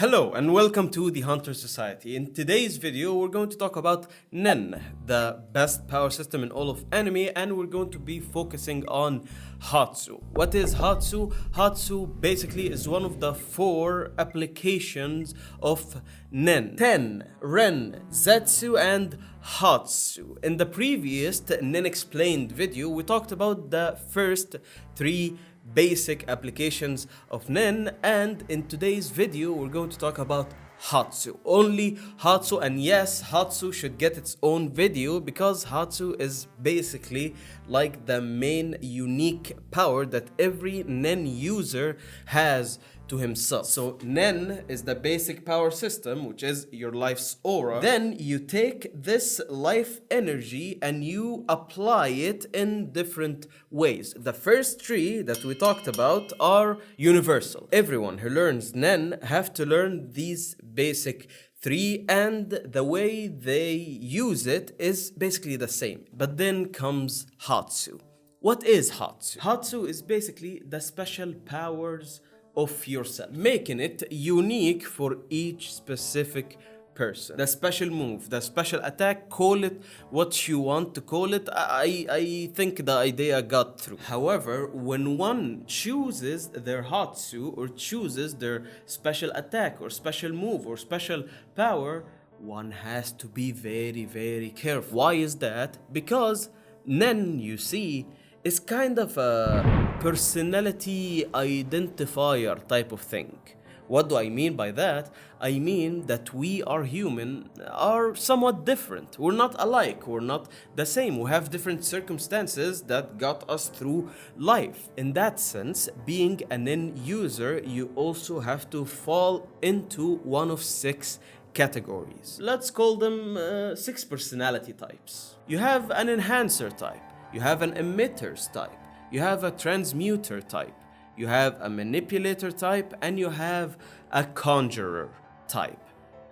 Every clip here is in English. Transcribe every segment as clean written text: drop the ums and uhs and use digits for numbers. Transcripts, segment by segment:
Hello and welcome to the Hunter Society. In today's video, we're going to talk about Nen, the best power system in all of anime, and we're going to be focusing on Hatsu. What is Hatsu? Hatsu basically is one of the 4 applications of Nen. Ten, Ren, Zetsu, and Hatsu. In the previous Nen Explained video, we talked about the first 3 basic applications of Nen, and in today's video we're going to talk about Hatsu. Only Hatsu, and yes, Hatsu should get its own video because Hatsu is basically like the main unique power that every Nen user has to himself. So Nen is the basic power system, which is your life's aura. Then you take this life energy and you apply it in different ways. The first 3 that we talked about are universal. Everyone who learns Nen have to learn these basic 3, and the way they use it is basically the same. But then comes Hatsu. What is Hatsu? Hatsu is basically the special powers of yourself, making it unique for each specific person. The special move, the special attack, call it what you want to call it. I think the idea got through. However, when one chooses their Hatsu or chooses their special attack or special move or special power, one has to be very careful. Why is that? Because Nen, you see, is kind of a personality identifier type of thing. What do I mean by that? I mean that we are human, are somewhat different. We're not alike, we're not the same. We have different circumstances that got us through life. In that sense, being a Nen user, you also have to fall into one of 6 categories. Let's call them 6 personality types. You have an enhancer type. You have an emitter type, you have a transmuter type, you have a manipulator type, and you have a conjurer type.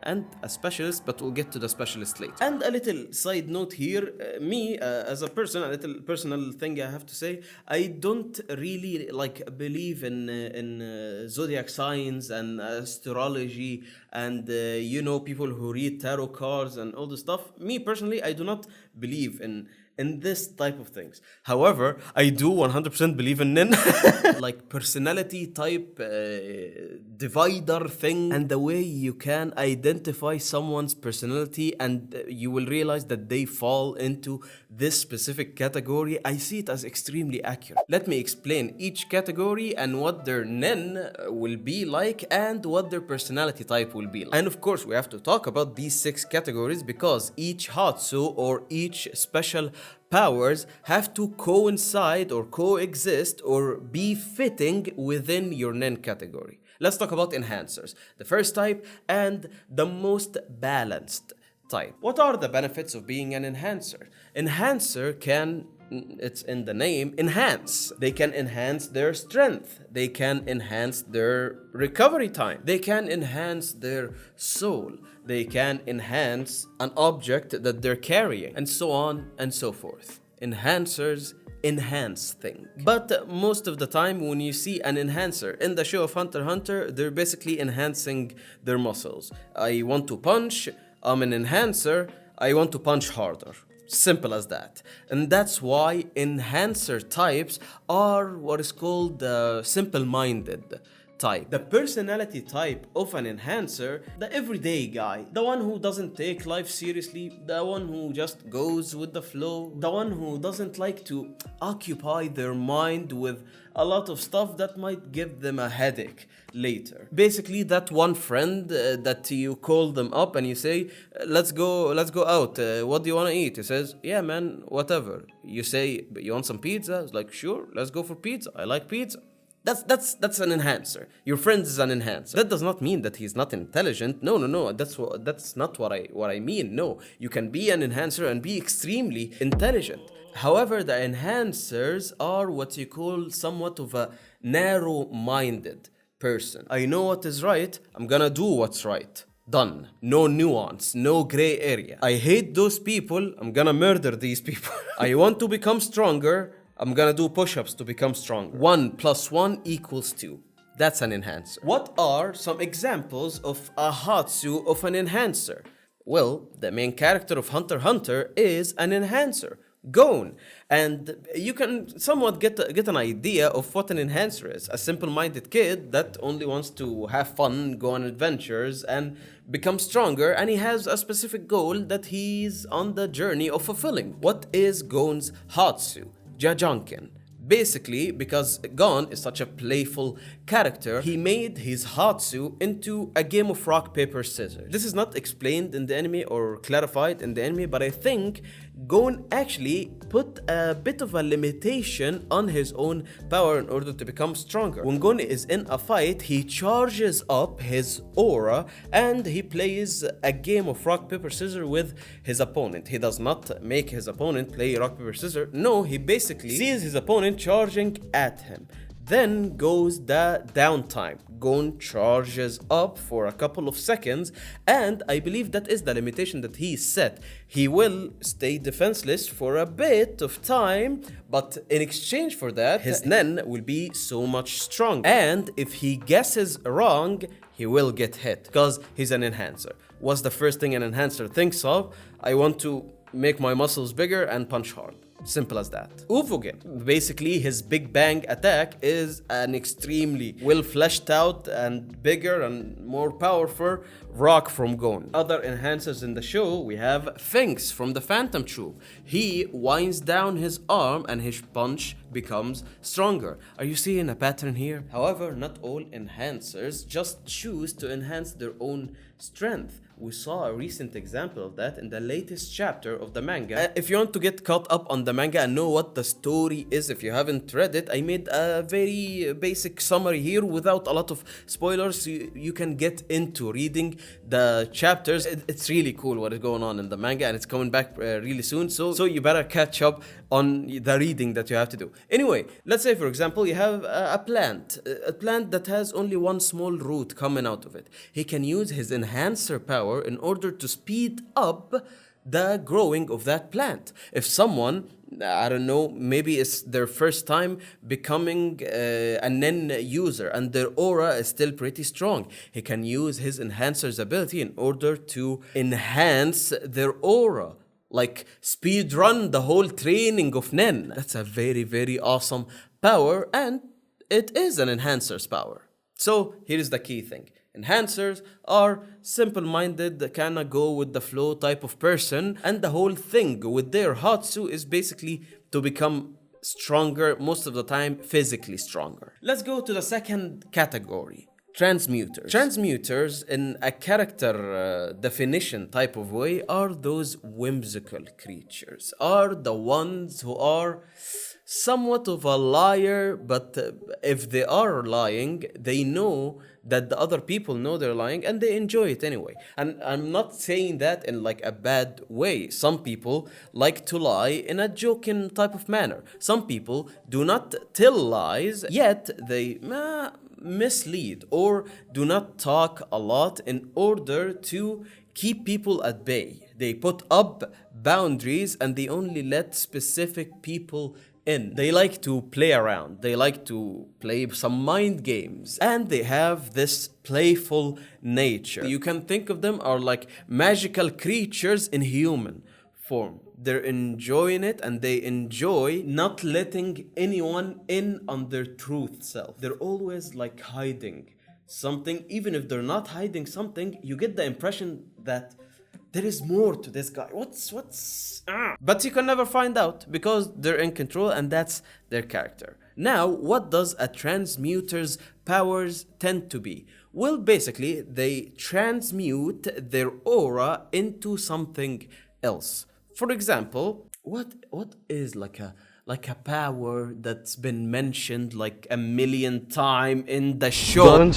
And a specialist, but we'll get to the specialist later. And a little side note here, me as a person, a little personal thing I have to say, I don't really believe in zodiac signs and astrology and people who read tarot cards and all this stuff. Me personally, I do not believe in this type of things. However, I do 100% believe in Nen, like personality type divider thing, and the way you can identify someone's personality and you will realize that they fall into this specific category. I see it as extremely accurate. Let me explain each category and what their Nen will be like and what their personality type will be like. And of course, we have to talk about these 6 categories because each Hatsu or each special powers have to coincide or coexist or be fitting within your Nen category. Let's talk about enhancers, the first type and the most balanced type. What are the benefits of being an enhancer? Enhancer can, it's in the name, enhance. They can enhance their strength. They can enhance their recovery time. They can enhance their soul. They can enhance an object that they're carrying, and so on and so forth. Enhancers enhance things. But most of the time when you see an enhancer in the show of Hunter x Hunter, they're basically enhancing their muscles. I want to punch, I'm an enhancer, I want to punch harder. Simple as that. And that's why enhancer types are what is called the simple-minded type. The personality type of an enhancer, the everyday guy, the one who doesn't take life seriously, the one who just goes with the flow, the one who doesn't like to occupy their mind with a lot of stuff that might give them a headache later. Basically, that one friend that you call them up and you say, let's go out, what do you want to eat? He says, yeah man, whatever. You say, but you want some pizza? It's like, sure, let's go for pizza, I like pizza. That's an enhancer. Your friend is an enhancer. That does not mean that he's not intelligent. No. That's not what I mean. No, you can be an enhancer and be extremely intelligent. However, the enhancers are what you call somewhat of a narrow-minded person. I know what is right. I'm gonna do what's right. Done. No nuance, no gray area. I hate those people. I'm gonna murder these people. I want to become stronger. I'm gonna do push-ups to become stronger. 1 + 1 = 2. That's an enhancer. What are some examples of a Hatsu of an enhancer? Well, the main character of Hunter x Hunter is an enhancer, Gon. And you can somewhat get an idea of what an enhancer is. A simple-minded kid that only wants to have fun, go on adventures, and become stronger, and he has a specific goal that he's on the journey of fulfilling. What is Gon's Hatsu? Jajanken. Basically, because Gon is such a playful character, he made his Hatsu into a game of rock, paper, scissors. This is not explained in the anime or clarified in the anime, but I think Gon actually put a bit of a limitation on his own power in order to become stronger. When Gon is in a fight, he charges up his aura and he plays a game of rock, paper, scissors with his opponent. He does not make his opponent play rock, paper, scissors. No, he basically sees his opponent charging at him. Then goes the downtime. Gon charges up for a couple of seconds, and I believe that is the limitation that he set. He will stay defenseless for a bit of time, but in exchange for that, his Nen will be so much stronger. And if he guesses wrong, he will get hit, because he's an enhancer. What's the first thing an enhancer thinks of? I want to make my muscles bigger and punch hard. Simple as that. Ufugen. Basically, his Big Bang attack is an extremely well fleshed out and bigger and more powerful rock from Gon. Other enhancers in the show, we have Finks from the Phantom Troop. He winds down his arm and his punch becomes stronger. Are you seeing a pattern here? However, not all enhancers just choose to enhance their own strength. We saw a recent example of that in the latest chapter of the manga. If you want to get caught up on the manga and know what the story is, if you haven't read it, I made a very basic summary here without a lot of spoilers, so you can get into reading the chapters. It's really cool what is going on in the manga, and it's coming back really soon, so you better catch up on the reading that you have to do. Anyway, let's say for example you have a plant that has only one small root coming out of it. He can use his enhancer power in order to speed up the growing of that plant. If someone, I don't know, maybe it's their first time becoming a Nen user and their aura is still pretty strong, he can use his enhancer's ability in order to enhance their aura. Like speed run the whole training of Nen. That's a very, very awesome power, and it is an enhancer's power. So here's the key thing. Enhancers are simple-minded, kinda go with the flow type of person, and the whole thing with their Hatsu is basically to become stronger, most of the time physically stronger. Let's go to the second category. Transmuters. Transmuters, in a character definition type of way, are those whimsical creatures, are the ones who are somewhat of a liar, but if they are lying, they know that the other people know they're lying and they enjoy it anyway. And I'm not saying that in like a bad way. Some people like to lie in a joking type of manner. Some people do not tell lies, yet they mislead or do not talk a lot in order to keep people at bay. They put up boundaries and they only let specific people in. They like to play around. They like to play some mind games. And they have this playful nature. You can think of them are like magical creatures in human form. They're enjoying it and they enjoy not letting anyone in on their truth self. They're always like hiding something. Even if they're not hiding something, you get the impression that there is more to this guy. But you can never find out because they're in control and that's their character. Now, what does a transmuter's powers tend to be? Well, basically, they transmute their aura into something else. For example, what is like a power that's been mentioned like a million times in the show?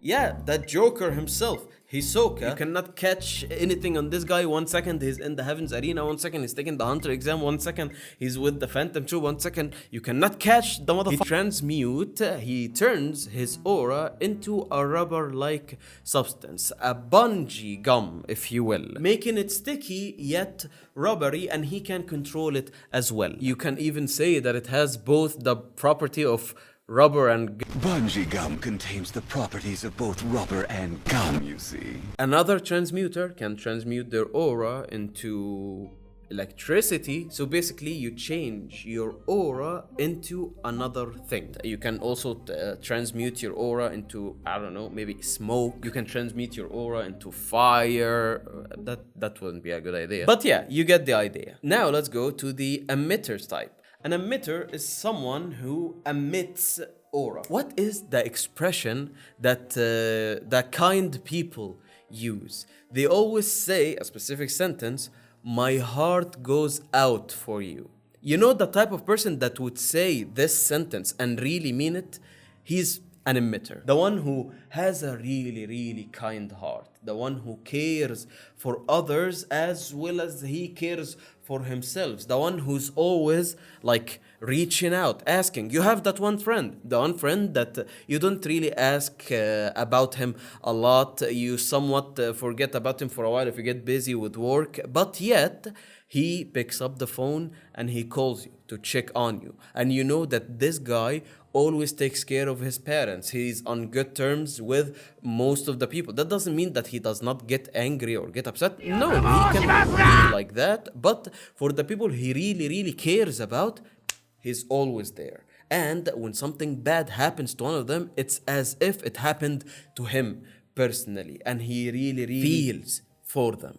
Yeah, that Joker himself, Hisoka. You cannot catch anything on this guy. 1 second he's in the Heavens Arena, 1 second he's taking the Hunter exam, 1 second he's with the Phantom Troop, 1 second you cannot catch the motherfucker. He transmute, he turns his aura into a rubber-like substance, a bungee gum, if you will, making it sticky yet rubbery, and he can control it as well. You can even say that it has both the property of rubber and Bungee gum contains the properties of both rubber and gum, you see. another transmuter can transmute their aura into electricity. So basically you change your aura into another thing. You can also transmute your aura into, I don't know, maybe smoke. You can transmute your aura into fire. That wouldn't be a good idea, but yeah, you get the idea. Now let's go to the emitters type. An emitter is someone who emits aura. What is the expression that the kind people use? They always say a specific sentence, my heart goes out for you. You know the type of person that would say this sentence and really mean it? He's an emitter. The one who has a really kind heart. The one who cares for others as well as he cares for himself. The one who's always like reaching out, asking. You have that one friend, the one friend that you don't really ask about him a lot. You somewhat forget about him for a while if you get busy with work, but yet he picks up the phone and he calls you to check on you. And you know that this guy always takes care of his parents. He's on good terms with most of the people. That doesn't mean that he does not get angry or get upset. No, he can be like that. But for the people he really cares about, he's always there. And when something bad happens to one of them, it's as if it happened to him personally. And he really feels for them.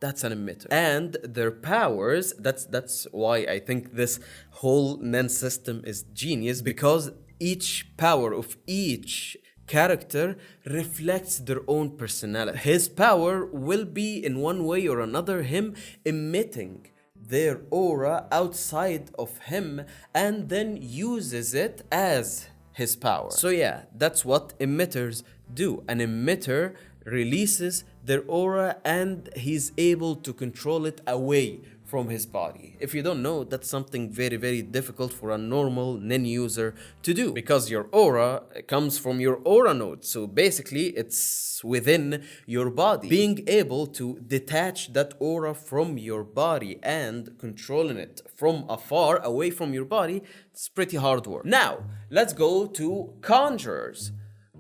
That's an emitter. And their powers, that's why I think this whole Nen system is genius, because each power of each character reflects their own personality. His power will be in one way or another him emitting their aura outside of him and then uses it as his power. So yeah, that's what emitters do. An emitter releases their aura and he's able to control it away from his body. If you don't know, that's something very difficult for a normal Nen user to do, because your aura comes from your aura node. So basically it's within your body. Being able to detach that aura from your body and controlling it from afar away from your body, it's pretty hard work. Now, let's go to conjurers.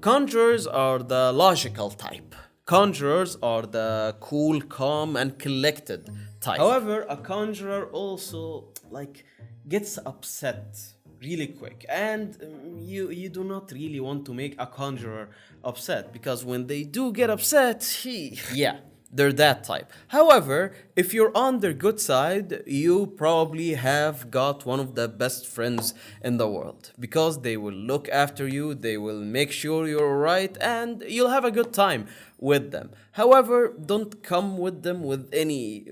Conjurers are the logical type. Conjurers are the cool, calm, and collected type. However, a conjurer also gets upset really quick, and you do not really want to make a conjurer upset, because when they do get upset, yeah, they're that type. However, if you're on their good side, you probably have got one of the best friends in the world, because they will look after you, they will make sure you're alright, and you'll have a good time with them. However, don't come with them with any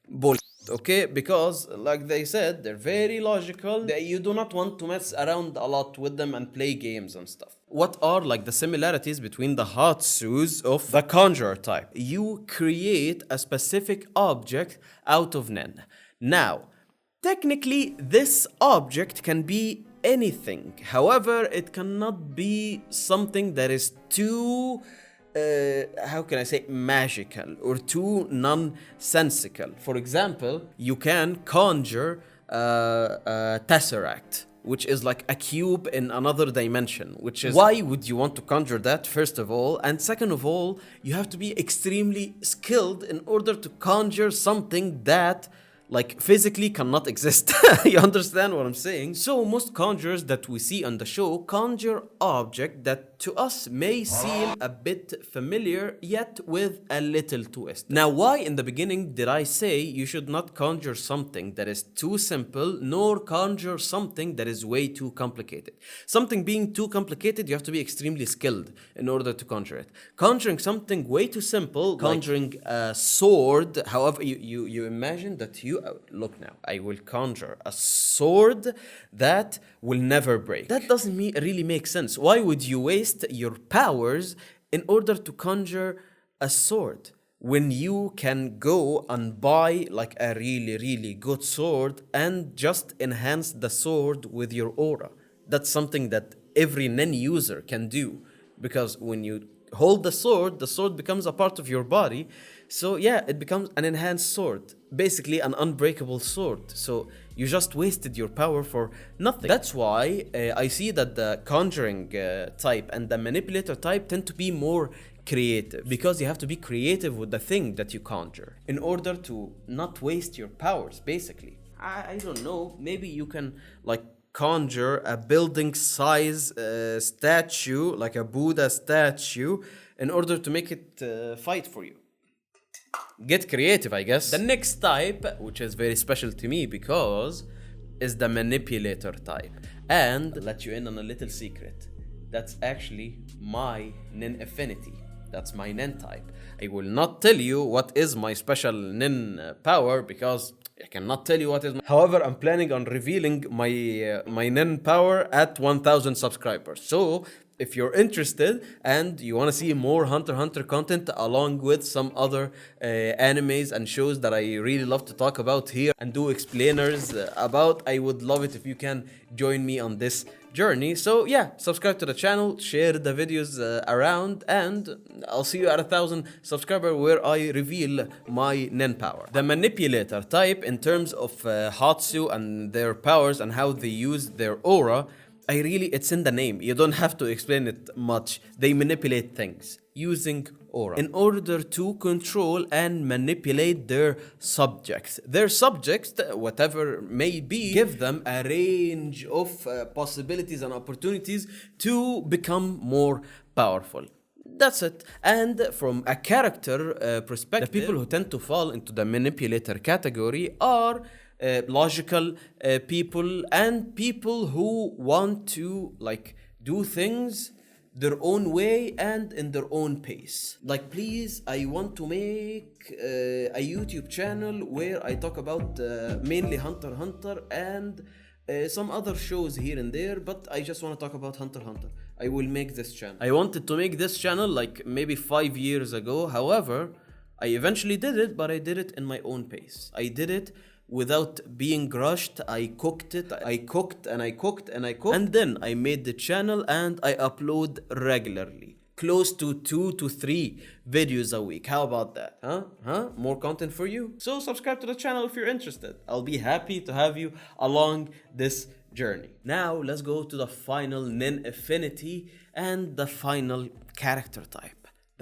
bullshit, okay? Because like they said, they're very logical. You do not want to mess around a lot with them and play games and stuff. What are the similarities between the Hatsus of the Conjurer type? You create a specific object out of Nen. Now, technically, this object can be anything. However, it cannot be something that is too how can I say, magical or too nonsensical. For example, you can conjure a tesseract, which is like a cube in another dimension, which is why would you want to conjure that, first of all? And second of all, you have to be extremely skilled in order to conjure something that physically cannot exist. You understand what I'm saying? So most conjurers that we see on the show conjure object that to us may seem a bit familiar, yet with a little twist. Now, why in the beginning did I say you should not conjure something that is too simple, nor conjure something that is way too complicated? Something being too complicated, you have to be extremely skilled in order to conjure it. Conjuring something way too simple, conjuring a sword, however, you imagine that look now, I will conjure a sword that will never break. That doesn't really make sense. Why would you waste your powers in order to conjure a sword when you can go and buy a really good sword and just enhance the sword with your aura? That's something that every Nen user can do, because when you hold the sword becomes a part of your body. So yeah, it becomes an enhanced sword, basically an unbreakable sword. So You just wasted your power for nothing. That's why I see that the Conjuring type and the Manipulator type tend to be more creative, because you have to be creative with the thing that you conjure in order to not waste your powers, basically. I don't know, maybe you can like conjure a building size statue, like a Buddha statue, in order to make it fight for you. Get creative, I guess. The next type, which is very special to me because is the Manipulator type. And I'll let you in on a little secret. That's actually my Nen affinity. That's my Nen type. I will not tell you what is my special Nen power because I cannot tell you what is my... However, I'm planning on revealing my Nen power at 1000 subscribers. So if you're interested and you want to see more Hunter x Hunter content along with some other animes and shows that I really love to talk about here and do explainers about, I would love it if you can join me on this journey. So yeah, subscribe to the channel, share the videos around, and I'll see you at 1000 subscribers where I reveal my Nen power. The Manipulator type, in terms of Hatsu and their powers and how they use their aura, it's in the name. You don't have to explain it much. They manipulate things using aura in order to control and manipulate their subjects. Their subjects, whatever may be, give them a range of possibilities and opportunities to become more powerful. That's it. And from a character perspective, the people who tend to fall into the Manipulator category are logical people and people who want to like do things their own way and in their own pace. Like, please, I want to make a YouTube channel where I talk about mainly Hunter x Hunter and some other shows here and there, but I just want to talk about Hunter x Hunter. I will make this channel. I wanted to make this channel like maybe 5 years ago. However, I eventually did it, but I did it in my own pace. I did it without being rushed. I cooked it. I cooked and I cooked and I cooked. And then I made the channel and I upload regularly. Close to 2 to 3 videos a week. How about that? Huh? More content for you. So subscribe to the channel if you're interested. I'll be happy to have you along this journey. Now let's go to the final Nen affinity and the final character type.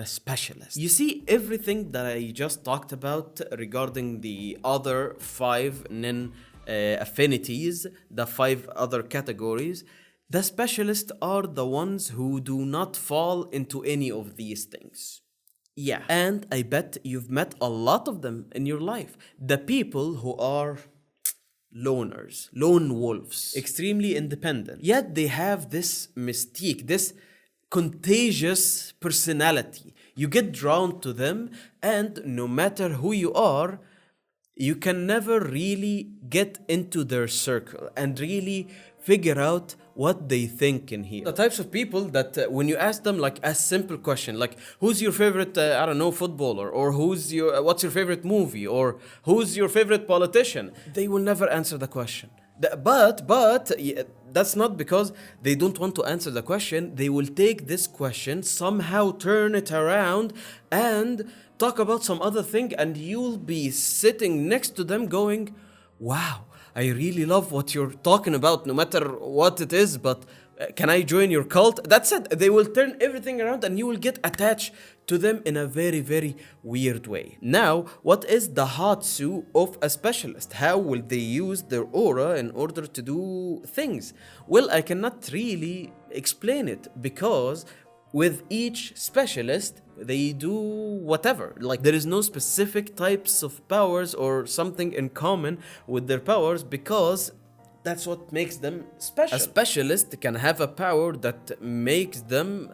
The specialist. You see, everything that I just talked about regarding the other 5 Nen affinities, the 5 other categories, the specialists are the ones who do not fall into any of these things. Yeah, and I bet you've met a lot of them in your life. The people who are loners, lone wolves, extremely independent, yet they have this mystique, this contagious personality. You get drawn to them, and no matter who you are, you can never really get into their circle and really figure out what they think in here. The types of people that when you ask them like a simple question, like who's your favorite, I don't know, footballer, or what's your favorite movie, or who's your favorite politician, they will never answer the question. But that's not because they don't want to answer the question. They will take this question, somehow turn it around and talk about some other thing, and you'll be sitting next to them going, wow, I really love what you're talking about, no matter what it is, but can I join your cult? That's it. They will turn everything around and you will get attached to them in a very, very weird way. Now, what is the Hatsu of a specialist? How will they use their aura in order to do things? Well, I cannot really explain it because with each specialist, they do whatever. Like, there is no specific types of powers or something in common with their powers because that's what makes them special. A specialist can have a power that makes them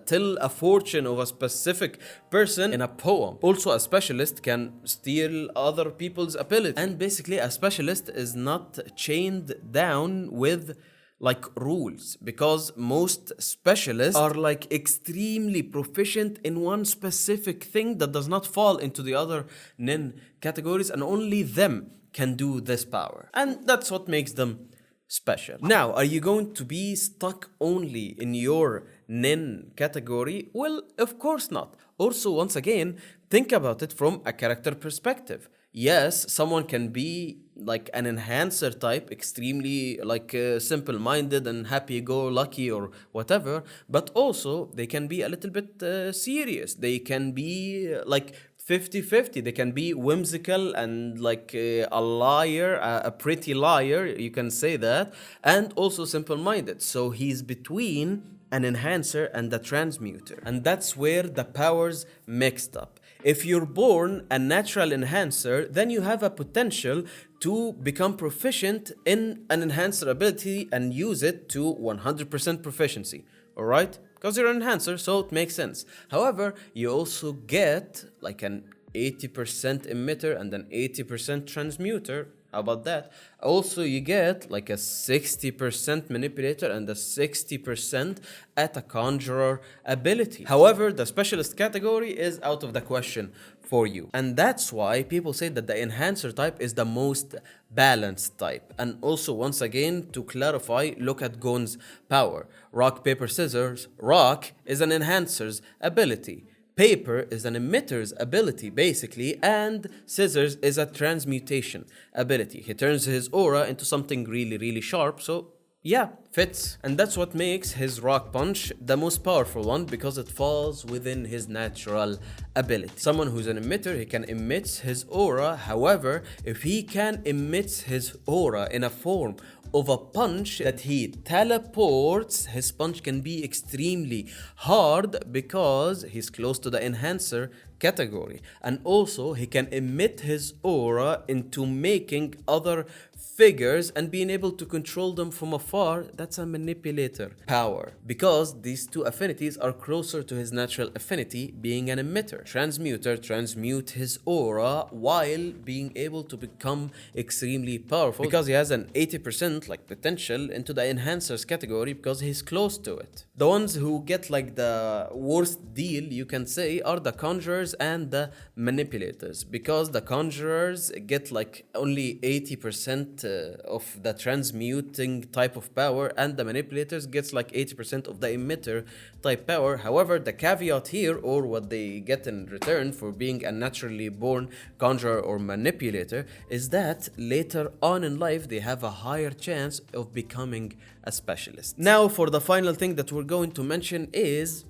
tell a fortune of a specific person in a poem. Also, a specialist can steal other people's ability. And basically, a specialist is not chained down with like rules, because most specialists are like extremely proficient in one specific thing that does not fall into the other Nen categories, and only them can do this power. And that's what makes them special. Now, are you going to be stuck only in your Nen category? Well, of course not. Also, once again, think about it from a character perspective. Yes, someone can be like an enhancer type, extremely like simple-minded and happy-go-lucky or whatever, but also they can be a little bit serious. They can be like 50-50. They can be whimsical and like a liar, a pretty liar, you can say that, and also simple-minded. So he's between an enhancer and a transmuter. And that's where the powers mixed up. If you're born a natural enhancer, then you have a potential to become proficient in an enhancer ability and use it to 100% proficiency. Alright? Because you're an enhancer, so it makes sense. However, you also get like an 80% emitter and an 80% transmuter. How about that? Also, you get like a 60% manipulator and a 60% at a conjurer ability. However, the specialist category is out of the question for you. And that's why people say that the enhancer type is the most balanced type. And also, once again, to clarify, look at Gon's power. Rock, paper, scissors. Rock is an enhancer's ability. Paper is an emitter's ability, basically, and scissors is a transmutation ability. He turns his aura into something really, really sharp, so yeah, fits. And that's what makes his rock punch the most powerful one, because it falls within his natural ability. Someone who's an emitter, he can emit his aura. However, if he can emit his aura in a form of a punch that he teleports, his punch can be extremely hard because he's close to the enhancer category. And also he can emit his aura into making other figures and being able to control them from afar. That's a manipulator power, because these two affinities are closer to his natural affinity, being an emitter. Transmuter transmute his aura while being able to become extremely powerful, because he has an 80% like potential into the enhancers category, because he's close to it. The ones who get like the worst deal, you can say, are the conjurers and the manipulators, because the conjurers get like only 80% of the transmuting type of power, and the manipulators gets like 80% of the emitter type power. However, the caveat here, or what they get in return for being a naturally born conjurer or manipulator, is that later on in life they have a higher chance of becoming a specialist. Now for the final thing that we're going to mention is,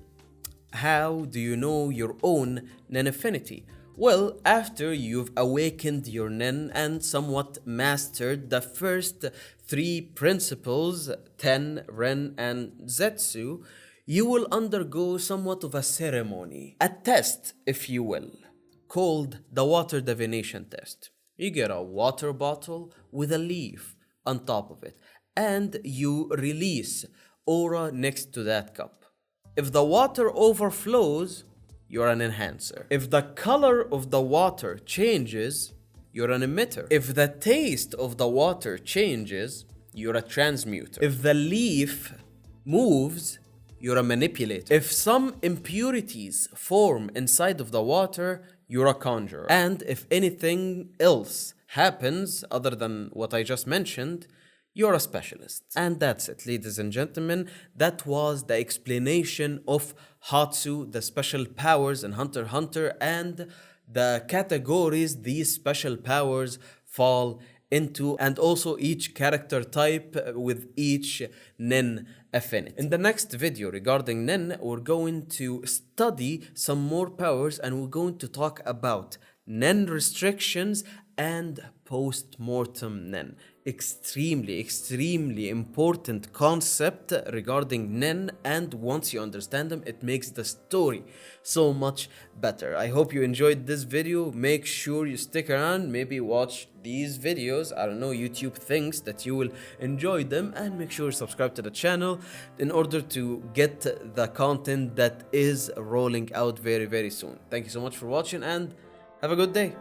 how do you know your own Nen affinity? Well, after you've awakened your Nen and somewhat mastered the first three principles, Ten, Ren, and Zetsu, you will undergo somewhat of a ceremony, a test, if you will, called the water divination test. You get a water bottle with a leaf on top of it, and you release aura next to that cup. If the water overflows, you're an enhancer. If the color of the water changes, you're an emitter. If the taste of the water changes, you're a transmuter. If the leaf moves, you're a manipulator. If some impurities form inside of the water, you're a conjurer. And if anything else happens other than what I just mentioned, you're a specialist. And that's it, ladies and gentlemen. That was the explanation of Hatsu, the special powers in Hunter x Hunter, and the categories these special powers fall into, and also each character type with each Nen affinity. In the next video regarding Nen, we're going to study some more powers, and we're going to talk about Nen restrictions and post-mortem Nen. Extremely important concept regarding Nen, and once you understand them, it makes the story so much better. I hope you enjoyed this video. Make sure you stick around, maybe watch these videos. I don't know, YouTube thinks that you will enjoy them, and make sure you subscribe to the channel in order to get the content that is rolling out very soon. Thank you so much for watching, and have a good day.